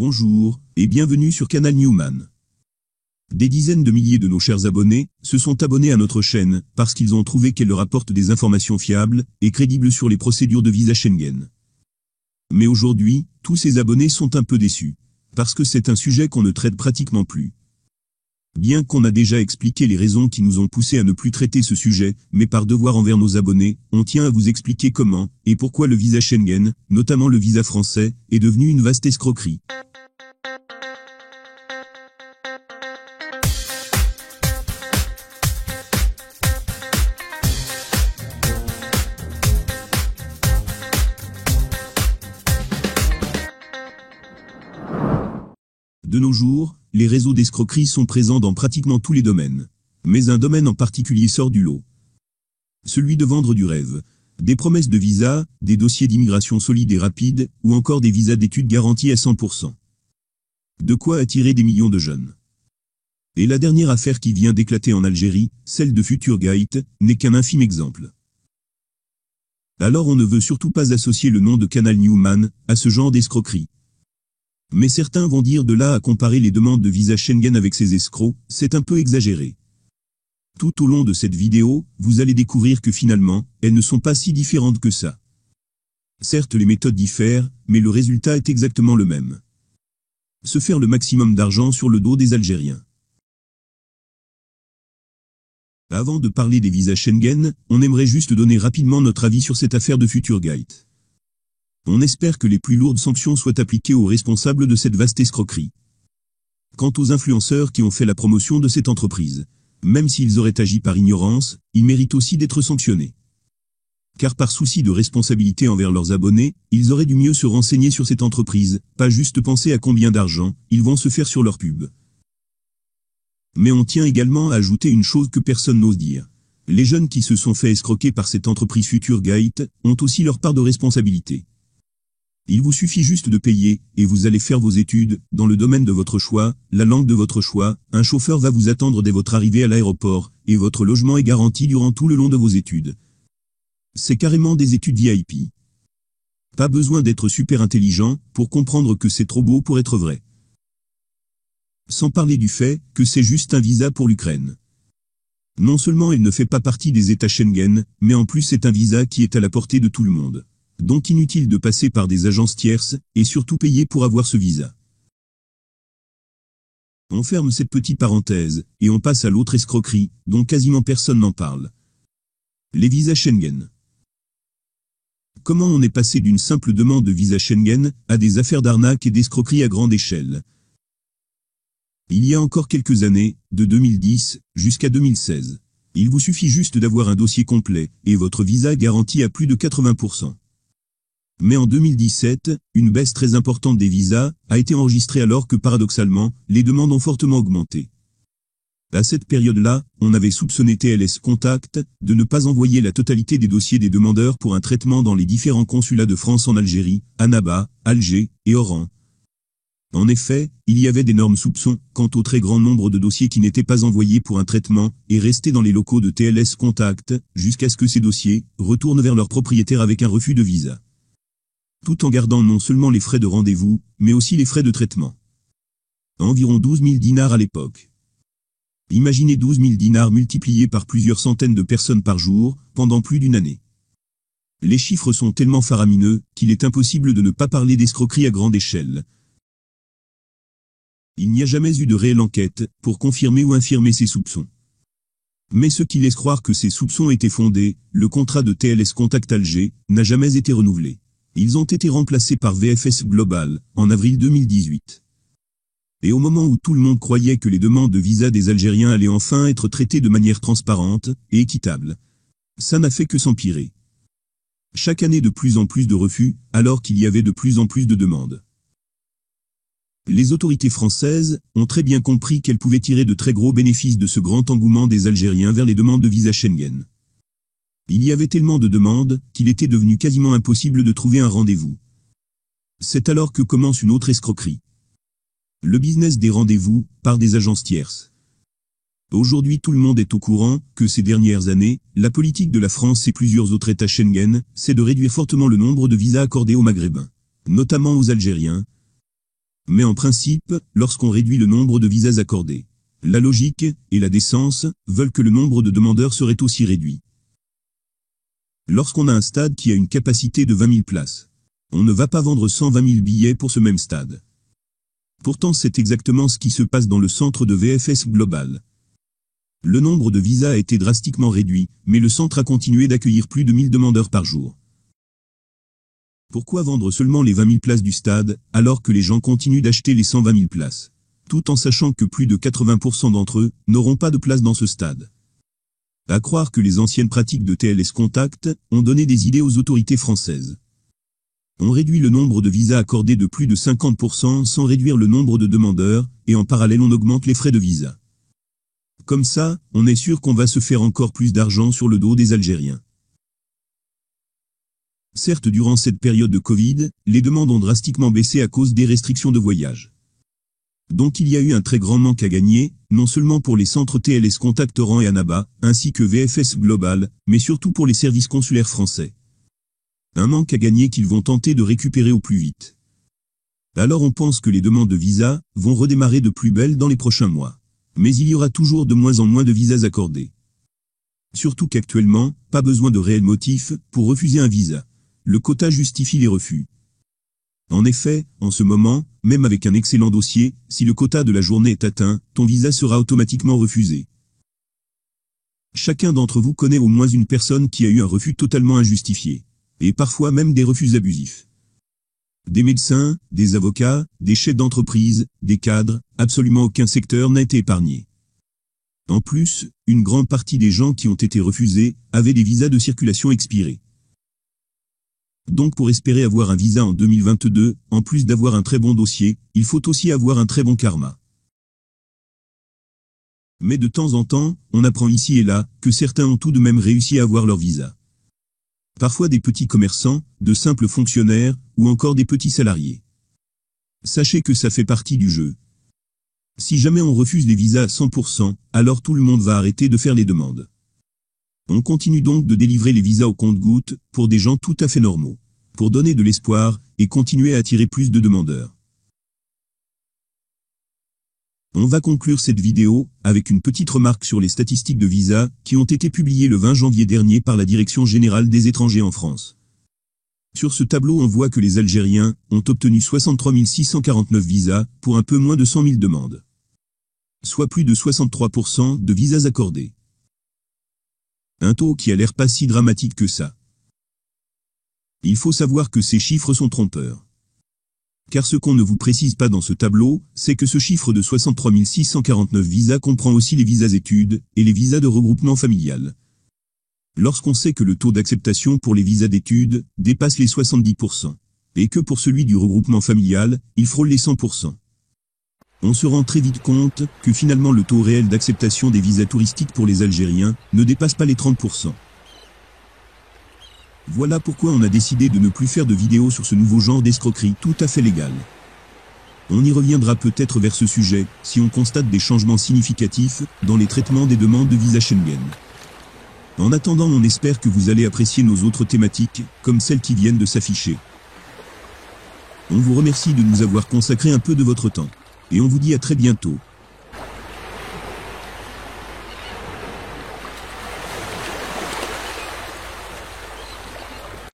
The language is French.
Bonjour, et bienvenue sur Canal Newman. Des dizaines de milliers de nos chers abonnés se sont abonnés à notre chaîne parce qu'ils ont trouvé qu'elle leur apporte des informations fiables et crédibles sur les procédures de visa Schengen. Mais aujourd'hui, tous ces abonnés sont un peu déçus, parce que c'est un sujet qu'on ne traite pratiquement plus. Bien qu'on a déjà expliqué les raisons qui nous ont poussés à ne plus traiter ce sujet, mais par devoir envers nos abonnés, on tient à vous expliquer comment et pourquoi le visa Schengen, notamment le visa français, est devenu une vaste escroquerie. De nos jours, les réseaux d'escroquerie sont présents dans pratiquement tous les domaines. Mais un domaine en particulier sort du lot. Celui de vendre du rêve. Des promesses de visa, des dossiers d'immigration solides et rapides, ou encore des visas d'études garantis à 100%. De quoi attirer des millions de jeunes. Et la dernière affaire qui vient d'éclater en Algérie, celle de Futurgate, n'est qu'un infime exemple. Alors on ne veut surtout pas associer le nom de Canal Newman à ce genre d'escroquerie. Mais certains vont dire de là à comparer les demandes de visa Schengen avec ces escrocs, c'est un peu exagéré. Tout au long de cette vidéo, vous allez découvrir que finalement, elles ne sont pas si différentes que ça. Certes les méthodes diffèrent, mais le résultat est exactement le même. Se faire le maximum d'argent sur le dos des Algériens. Avant de parler des visas Schengen, on aimerait juste donner rapidement notre avis sur cette affaire de Futurgate. On espère que les plus lourdes sanctions soient appliquées aux responsables de cette vaste escroquerie. Quant aux influenceurs qui ont fait la promotion de cette entreprise, même s'ils auraient agi par ignorance, ils méritent aussi d'être sanctionnés. Car par souci de responsabilité envers leurs abonnés, ils auraient dû mieux se renseigner sur cette entreprise, pas juste penser à combien d'argent ils vont se faire sur leur pub. Mais on tient également à ajouter une chose que personne n'ose dire. Les jeunes qui se sont fait escroquer par cette entreprise Futurgate ont aussi leur part de responsabilité. Il vous suffit juste de payer, et vous allez faire vos études, dans le domaine de votre choix, la langue de votre choix, un chauffeur va vous attendre dès votre arrivée à l'aéroport, et votre logement est garanti durant tout le long de vos études. C'est carrément des études VIP. Pas besoin d'être super intelligent, pour comprendre que c'est trop beau pour être vrai. Sans parler du fait, que c'est juste un visa pour l'Ukraine. Non seulement il ne fait pas partie des États Schengen, mais en plus c'est un visa qui est à la portée de tout le monde. Donc inutile de passer par des agences tierces, et surtout payer pour avoir ce visa. On ferme cette petite parenthèse, et on passe à l'autre escroquerie, dont quasiment personne n'en parle. Les visas Schengen. Comment on est passé d'une simple demande de visa Schengen, à des affaires d'arnaque et d'escroquerie à grande échelle? Il y a encore quelques années, de 2010 jusqu'à 2016. Il vous suffit juste d'avoir un dossier complet, et votre visa est garanti à plus de 80%. Mais en 2017, une baisse très importante des visas a été enregistrée alors que paradoxalement, les demandes ont fortement augmenté. À cette période-là, on avait soupçonné TLS Contact de ne pas envoyer la totalité des dossiers des demandeurs pour un traitement dans les différents consulats de France en Algérie, Annaba, Alger et Oran. En effet, il y avait d'énormes soupçons quant au très grand nombre de dossiers qui n'étaient pas envoyés pour un traitement et restaient dans les locaux de TLS Contact jusqu'à ce que ces dossiers retournent vers leur propriétaire avec un refus de visa. Tout en gardant non seulement les frais de rendez-vous, mais aussi les frais de traitement. Environ 12 000 dinars à l'époque. Imaginez 12 000 dinars multipliés par plusieurs centaines de personnes par jour, pendant plus d'une année. Les chiffres sont tellement faramineux, qu'il est impossible de ne pas parler d'escroquerie à grande échelle. Il n'y a jamais eu de réelle enquête, pour confirmer ou infirmer ces soupçons. Mais ce qui laisse croire que ces soupçons étaient fondés, le contrat de TLS Contact Alger, n'a jamais été renouvelé. Ils ont été remplacés par VFS Global, en avril 2018. Et au moment où tout le monde croyait que les demandes de visa des Algériens allaient enfin être traitées de manière transparente et équitable, ça n'a fait que s'empirer. Chaque année de plus en plus de refus, alors qu'il y avait de plus en plus de demandes. Les autorités françaises ont très bien compris qu'elles pouvaient tirer de très gros bénéfices de ce grand engouement des Algériens vers les demandes de visa Schengen. Il y avait tellement de demandes, qu'il était devenu quasiment impossible de trouver un rendez-vous. C'est alors que commence une autre escroquerie. Le business des rendez-vous, par des agences tierces. Aujourd'hui tout le monde est au courant que ces dernières années, la politique de la France et plusieurs autres États Schengen, c'est de réduire fortement le nombre de visas accordés aux Maghrébins, notamment aux Algériens, Mais en principe, lorsqu'on réduit le nombre de visas accordés, la logique et la décence veulent que le nombre de demandeurs serait aussi réduit. Lorsqu'on a un stade qui a une capacité de 20 000 places, on ne va pas vendre 120 000 billets pour ce même stade. Pourtant, c'est exactement ce qui se passe dans le centre de VFS Global. Le nombre de visas a été drastiquement réduit, mais le centre a continué d'accueillir plus de 1000 demandeurs par jour. Pourquoi vendre seulement les 20 000 places du stade, alors que les gens continuent d'acheter les 120 000 places, tout en sachant que plus de 80% d'entre eux n'auront pas de place dans ce stade? À croire que les anciennes pratiques de TLS Contact ont donné des idées aux autorités françaises. On réduit le nombre de visas accordés de plus de 50% sans réduire le nombre de demandeurs, et en parallèle on augmente les frais de visa. Comme ça, on est sûr qu'on va se faire encore plus d'argent sur le dos des Algériens. Certes, durant cette période de Covid, les demandes ont drastiquement baissé à cause des restrictions de voyage. Donc il y a eu un très grand manque à gagner, non seulement pour les centres TLS Contact Oran et Annaba, ainsi que VFS Global, mais surtout pour les services consulaires français. Un manque à gagner qu'ils vont tenter de récupérer au plus vite. Alors on pense que les demandes de visa vont redémarrer de plus belle dans les prochains mois. Mais il y aura toujours de moins en moins de visas accordés. Surtout qu'actuellement, pas besoin de réels motifs pour refuser un visa. Le quota justifie les refus. En effet, en ce moment, même avec un excellent dossier, si le quota de la journée est atteint, ton visa sera automatiquement refusé. Chacun d'entre vous connaît au moins une personne qui a eu un refus totalement injustifié. Et parfois même des refus abusifs. Des médecins, des avocats, des chefs d'entreprise, des cadres, absolument aucun secteur n'a été épargné. En plus, une grande partie des gens qui ont été refusés avaient des visas de circulation expirés. Donc pour espérer avoir un visa en 2022, en plus d'avoir un très bon dossier, il faut aussi avoir un très bon karma. Mais de temps en temps, on apprend ici et là que certains ont tout de même réussi à avoir leur visa. Parfois des petits commerçants, de simples fonctionnaires, ou encore des petits salariés. Sachez que ça fait partie du jeu. Si jamais on refuse les visas à 100%, alors tout le monde va arrêter de faire les demandes. On continue donc de délivrer les visas au compte-gouttes, pour des gens tout à fait normaux, pour donner de l'espoir, et continuer à attirer plus de demandeurs. On va conclure cette vidéo avec une petite remarque sur les statistiques de visa qui ont été publiées le 20 janvier dernier par la Direction générale des étrangers en France. Sur ce tableau, on voit que les Algériens ont obtenu 63 649 visas pour un peu moins de 100 000 demandes. Soit plus de 63% de visas accordés. Un taux qui a l'air pas si dramatique que ça. Il faut savoir que ces chiffres sont trompeurs. Car ce qu'on ne vous précise pas dans ce tableau, c'est que ce chiffre de 63 649 visas comprend aussi les visas études et les visas de regroupement familial. Lorsqu'on sait que le taux d'acceptation pour les visas d'études dépasse les 70%, et que pour celui du regroupement familial, il frôle les 100%. On se rend très vite compte que finalement le taux réel d'acceptation des visas touristiques pour les Algériens ne dépasse pas les 30%. Voilà pourquoi on a décidé de ne plus faire de vidéos sur ce nouveau genre d'escroquerie tout à fait légal. On y reviendra peut-être vers ce sujet, si on constate des changements significatifs dans les traitements des demandes de visa Schengen. En attendant, on espère que vous allez apprécier nos autres thématiques, comme celles qui viennent de s'afficher. On vous remercie de nous avoir consacré un peu de votre temps. Et on vous dit à très bientôt.